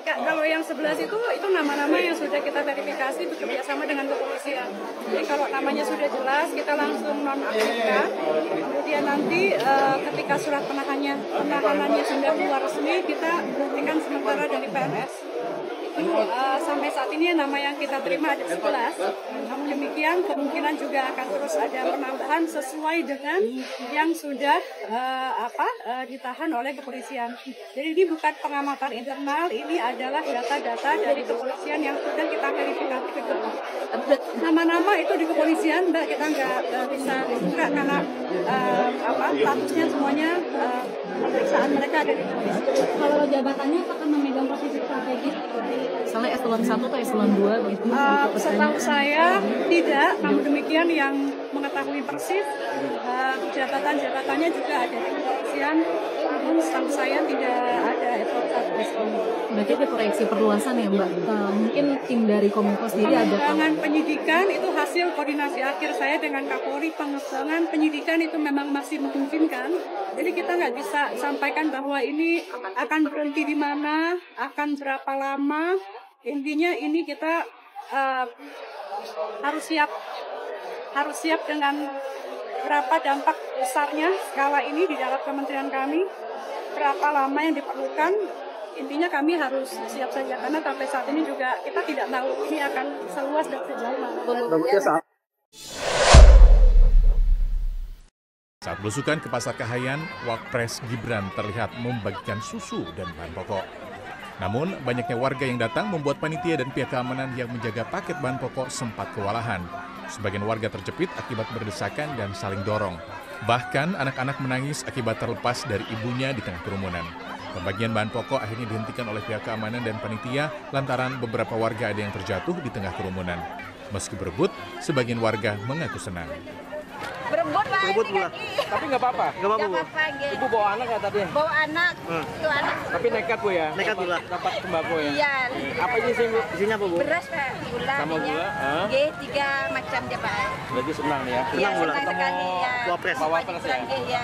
Kalau yang 11 itu nama-nama yang sudah kita verifikasi bekerja sama dengan kepolisian. Jadi kalau namanya sudah jelas, kita langsung nonaktifkan. Kemudian nanti ketika surat penahanannya sudah keluar resmi, kita berhentikan sementara dari PNS. Itu sampai saat ini nama yang kita terima ada 11. Namun demikian kemungkinan juga akan terus ada penambahan sesuai dengan yang sudah ditahan oleh kepolisian. Jadi ini bukan pengamatan internal, ini adalah data-data dari kepolisian yang sudah kita verifikasi ke depan. Nama-nama itu di kepolisian, Mbak, kita nggak bisa buka karena statusnya semuanya pemeriksaan mereka ada di kepolisian. Kalau jabatannya akan memegang posisi strategis misalnya eselon 1 atau eselon 2 gitu? Setahu saya tidak, namun demikian yang mengetahui persis jabatan-jabatannya juga ada di kepolisian, namun setahu saya tidak ada eselon 1. Berarti ada proyeksi perluasan ya, Mbak? Mungkin tim dari Kominfo sendiri ada pengembangan penyidikan itu hasil koordinasi akhir saya dengan Kapolri. Pengembangan penyidikan itu memang masih memungkinkan, jadi kita nggak bisa sampaikan bahwa ini akan berhenti di mana, akan berapa lama. Intinya ini kita harus siap dengan berapa dampak besarnya skala ini di dalam kementerian kami, berapa lama yang diperlukan. Intinya kami harus siap saja karena sampai saat ini juga kita tidak tahu ini akan seluas dan sejauh mana. Saat belusukan ke Pasar Kahayan, Wapres Gibran terlihat membagikan susu dan bahan pokok. Namun, banyaknya warga yang datang membuat panitia dan pihak keamanan yang menjaga paket bahan pokok sempat kewalahan. Sebagian warga terjepit akibat berdesakan dan saling dorong. Bahkan, anak-anak menangis akibat terlepas dari ibunya di tengah kerumunan. Pembagian bahan pokok akhirnya dihentikan oleh pihak keamanan dan panitia lantaran beberapa warga ada yang terjatuh di tengah kerumunan. Meski berebut, sebagian warga mengaku senang. Berebut pula. Tapi nggak apa-apa. Nggak apa-apa. Ibu bawa anak ya tadi? Bawa anak. Itu anak. Tapi nekat Bu ya? Nekat pula. Dapat sembako ya? Iya. Apa isinya Bu? Isinya apa Bu? Beras Pak, gula. Sama gula? Tiga macam dia Pak. Berarti senang ya? Iya, senang sekali ya. Wapres ya? Iya.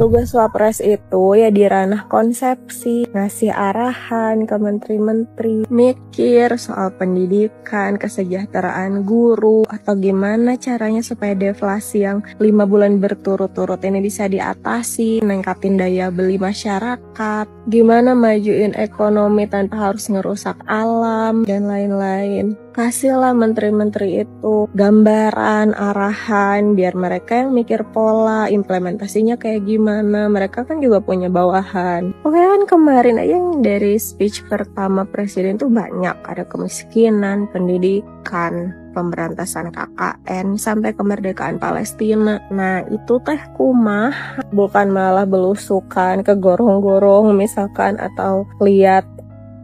Tugas Wapres itu ya di ranah konsepsi, ngasih arahan ke menteri-menteri, mikir soal pendidikan, kesejahteraan guru, atau gimana caranya supaya deflasi yang 5 bulan berturut-turut ini bisa diatasi, meningkatin daya beli masyarakat, gimana majuin ekonomi tanpa harus ngerusak alam, dan lain-lain. Kasihlah menteri-menteri itu gambaran, arahan, biar mereka yang mikir pola, implementasinya kayak gimana. Mereka kan juga punya bawahan. Oke kan kemarin aja yang dari speech pertama presiden tuh banyak. Ada kemiskinan, pendidikan, pemberantasan KKN, sampai kemerdekaan Palestina. Nah itu teh kumah, bukan malah belusukan ke gorong-gorong misalkan, atau lihat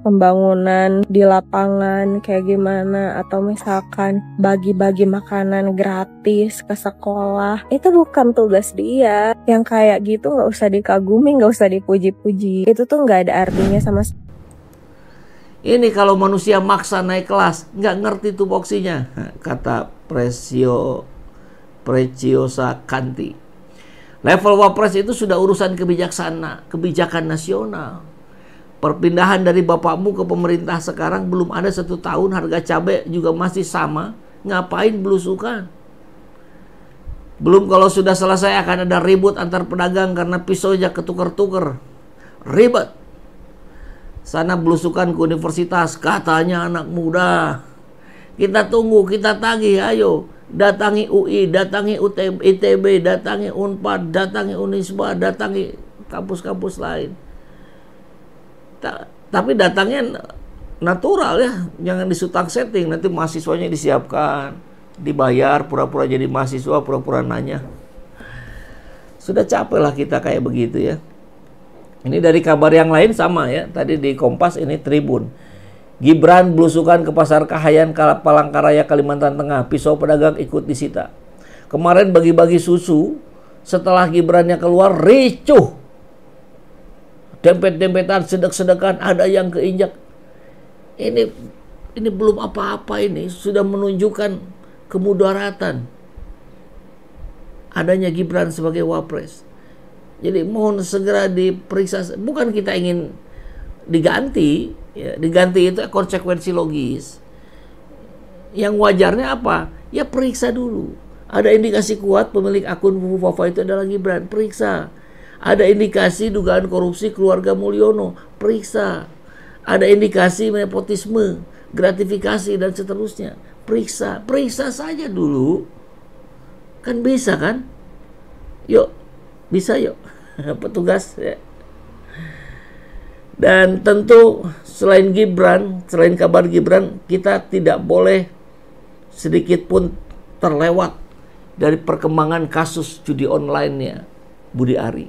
pembangunan di lapangan kayak gimana, atau misalkan bagi-bagi makanan gratis ke sekolah. Itu bukan tugas dia. Yang kayak gitu nggak usah dikagumi, nggak usah dipuji-puji. Itu tuh nggak ada artinya sama sekali. Ini kalau manusia maksa naik kelas, nggak ngerti tupoksinya, kata Preciosa Kanti. Level Wapres itu sudah urusan kebijakan nasional. Perpindahan dari bapakmu ke pemerintah sekarang belum ada 1 tahun, harga cabai juga masih sama. Ngapain belusukan? Belum kalau sudah selesai akan ada ribut antar pedagang karena pisaunya ketuker-tuker. Ribet. Sana belusukan ke universitas, katanya anak muda. Kita tunggu, kita tagih, ayo. Datangi UI, datangi ITB, datangi Unpad, datangi Unisba, datangi kampus-kampus lain. Tapi datangnya natural ya, jangan disutang setting. Nanti mahasiswanya disiapkan, dibayar, pura-pura jadi mahasiswa, pura-pura nanya. Sudah capek lah kita kayak begitu ya. Ini dari kabar yang lain sama ya, tadi di Kompas, ini Tribun. Gibran belusukan ke Pasar Kahayan, Palangkaraya, Kalimantan Tengah. Pisau pedagang ikut disita. Kemarin bagi-bagi susu, setelah Gibrannya keluar, ricuh. Dempet-dempetan, sedek-sedekan, ada yang keinjak. Ini belum apa-apa, ini sudah menunjukkan kemudaratan adanya Gibran sebagai Wapres. Jadi mohon segera diperiksa. Bukan kita ingin diganti, ya, diganti itu konsekuensi logis. Yang wajarnya apa? Ya periksa dulu. Ada indikasi kuat pemilik akun Fufufafa itu adalah Gibran, periksa. Ada indikasi dugaan korupsi keluarga Mulyono, periksa. Ada indikasi nepotisme, gratifikasi dan seterusnya, periksa. Periksa saja dulu. Kan bisa kan? Yuk, bisa yuk. Petugas ya. Dan tentu selain Gibran, selain kabar Gibran, kita tidak boleh sedikit pun terlewat dari perkembangan kasus judi online-nya Budi Ari.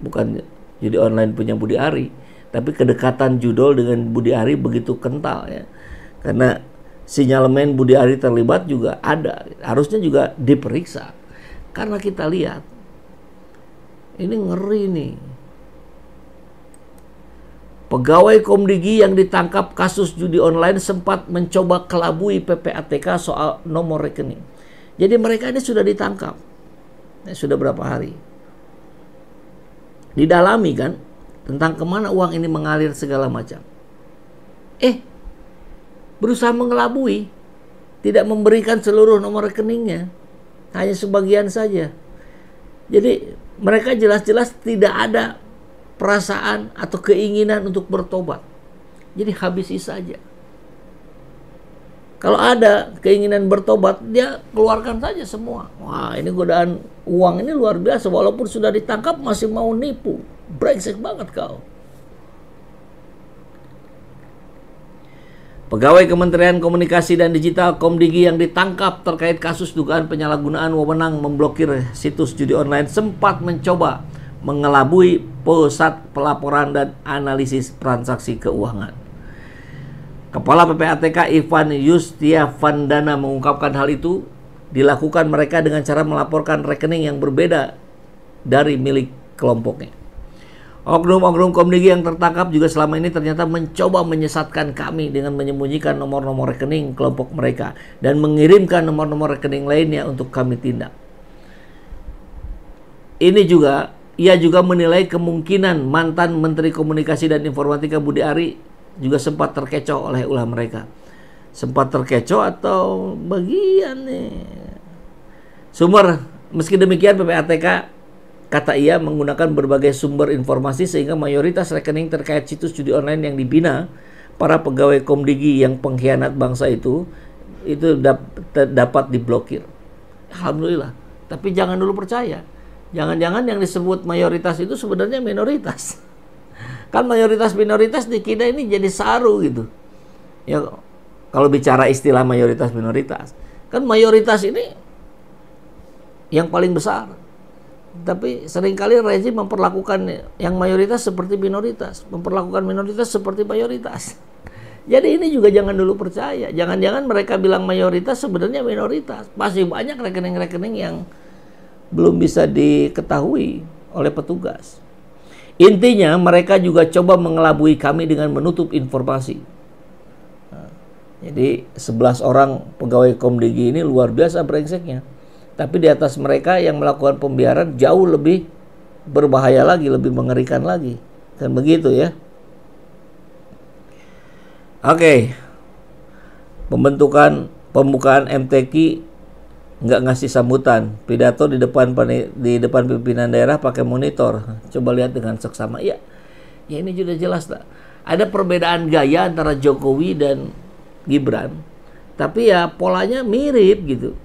Bukan judi online punya Budi Ari, tapi kedekatan judol dengan Budi Ari begitu kental ya. Karena sinyalemen Budi Ari terlibat juga ada, harusnya juga diperiksa. Karena kita lihat ini ngeri nih. Pegawai Komdigi yang ditangkap kasus judi online sempat mencoba kelabui PPATK soal nomor rekening. Jadi mereka ini sudah ditangkap. Sudah berapa hari. Didalami kan tentang kemana uang ini mengalir segala macam. Berusaha mengelabui. Tidak memberikan seluruh nomor rekeningnya. Hanya sebagian saja. Jadi mereka jelas-jelas tidak ada perasaan atau keinginan untuk bertobat. Jadi habisi saja. Kalau ada keinginan bertobat, dia keluarkan saja semua. Wah, ini godaan uang ini luar biasa. Walaupun sudah ditangkap masih mau nipu. Brengsek banget kau. Pegawai Kementerian Komunikasi dan Digital Komdigi yang ditangkap terkait kasus dugaan penyalahgunaan wewenang memblokir situs judi online sempat mencoba mengelabui pusat pelaporan dan analisis transaksi keuangan. Kepala PPATK Ivan Yustiavandana mengungkapkan hal itu dilakukan mereka dengan cara melaporkan rekening yang berbeda dari milik kelompoknya. Oknum-oknum Komdigi yang tertangkap juga selama ini ternyata mencoba menyesatkan kami dengan menyembunyikan nomor-nomor rekening kelompok mereka dan mengirimkan nomor-nomor rekening lainnya untuk kami tindak. Ia juga menilai kemungkinan mantan Menteri Komunikasi dan Informatika Budi Ari juga sempat terkecoh oleh ulah mereka. Sempat terkecoh atau bagian nih. Sumber, meski demikian PPATK kata ia menggunakan berbagai sumber informasi sehingga mayoritas rekening terkait situs judi online yang dibina para pegawai Komdigi yang pengkhianat bangsa itu dapat diblokir. Alhamdulillah. Tapi jangan dulu percaya. Jangan-jangan yang disebut mayoritas itu sebenarnya minoritas. Kan mayoritas minoritas di kita ini jadi saru gitu. Ya kalau bicara istilah mayoritas minoritas, kan mayoritas ini yang paling besar. Tapi seringkali rezim memperlakukan yang mayoritas seperti minoritas, memperlakukan minoritas seperti mayoritas. Jadi ini juga jangan dulu percaya. Jangan-jangan mereka bilang mayoritas sebenarnya minoritas. Masih banyak rekening-rekening yang belum bisa diketahui oleh petugas. Intinya mereka juga coba mengelabui kami dengan menutup informasi. Jadi 11 orang pegawai Komdigi ini luar biasa brengseknya. Tapi di atas mereka yang melakukan pembiaran jauh lebih berbahaya lagi, lebih mengerikan lagi. Kan begitu ya. Oke. Pembukaan MTQ nggak ngasih sambutan. Pidato di depan pimpinan daerah pakai monitor. Coba lihat dengan seksama. Ya ini sudah jelas lah. Ada perbedaan gaya antara Jokowi dan Gibran. Tapi ya polanya mirip gitu.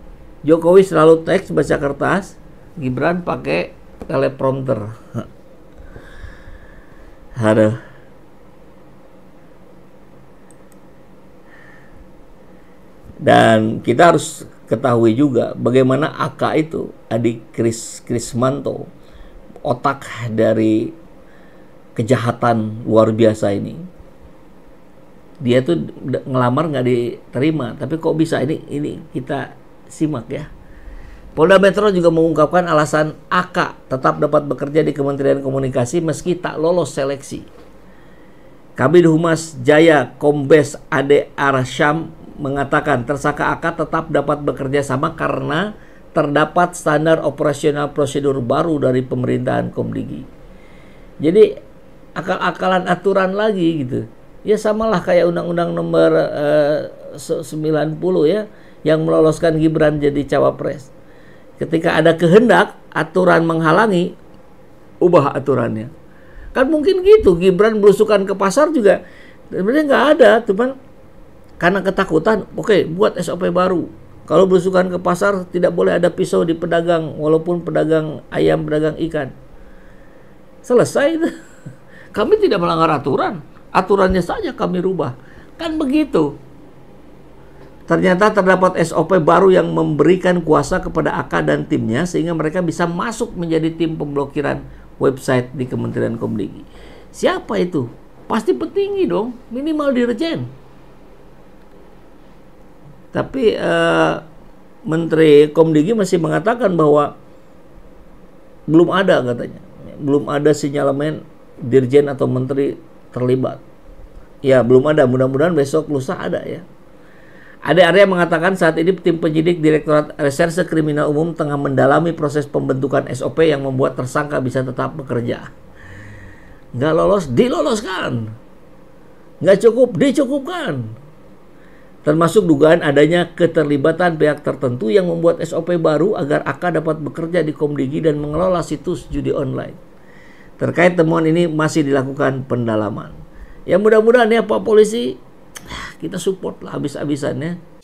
Jokowi selalu teks baca kertas, Gibran pakai teleprompter. Aduh. Dan kita harus ketahui juga bagaimana AK itu, adik Krismanto, otak dari kejahatan luar biasa ini. Dia tuh ngelamar nggak diterima, tapi kok bisa ini kita simak ya. Polda Metro juga mengungkapkan alasan AK tetap dapat bekerja di Kementerian Komunikasi meski tak lolos seleksi. Kabid Humas Jaya Kombes Ade Arsyam mengatakan tersangka AK tetap dapat bekerja sama karena terdapat standar operasional prosedur baru dari pemerintahan Komdigi. Jadi akal-akalan aturan lagi gitu. Ya samalah kayak Undang-Undang nomor 90 ya, yang meloloskan Gibran jadi cawapres. Ketika ada kehendak, aturan menghalangi, ubah aturannya. Kan mungkin gitu, Gibran belusukan ke pasar juga sebenarnya nggak ada, cuman karena ketakutan, oke, buat SOP baru. Kalau belusukan ke pasar tidak boleh ada pisau di pedagang, walaupun pedagang ayam, pedagang ikan. Selesai itu. Kami tidak melanggar aturan. Aturannya saja kami rubah. Kan begitu. Ternyata terdapat SOP baru yang memberikan kuasa kepada AK dan timnya sehingga mereka bisa masuk menjadi tim pemblokiran website di Kementerian Komdigi. Siapa itu? Pasti petinggi dong, minimal dirjen. Tapi Menteri Komdigi masih mengatakan bahwa belum ada katanya. Belum ada sinyalemen dirjen atau menteri terlibat. Ya, belum ada. Mudah-mudahan besok lusa ada ya. Ade Arya mengatakan saat ini tim penyidik Direktorat Reserse Kriminal Umum tengah mendalami proses pembentukan SOP yang membuat tersangka bisa tetap bekerja. Nggak lolos, diloloskan. Nggak cukup, dicukupkan. Termasuk dugaan adanya keterlibatan pihak tertentu yang membuat SOP baru agar AK dapat bekerja di Komdigi dan mengelola situs judi online. Terkait temuan ini masih dilakukan pendalaman. Ya mudah-mudahan ya Pak Polisi, kita support lah habis-habisannya.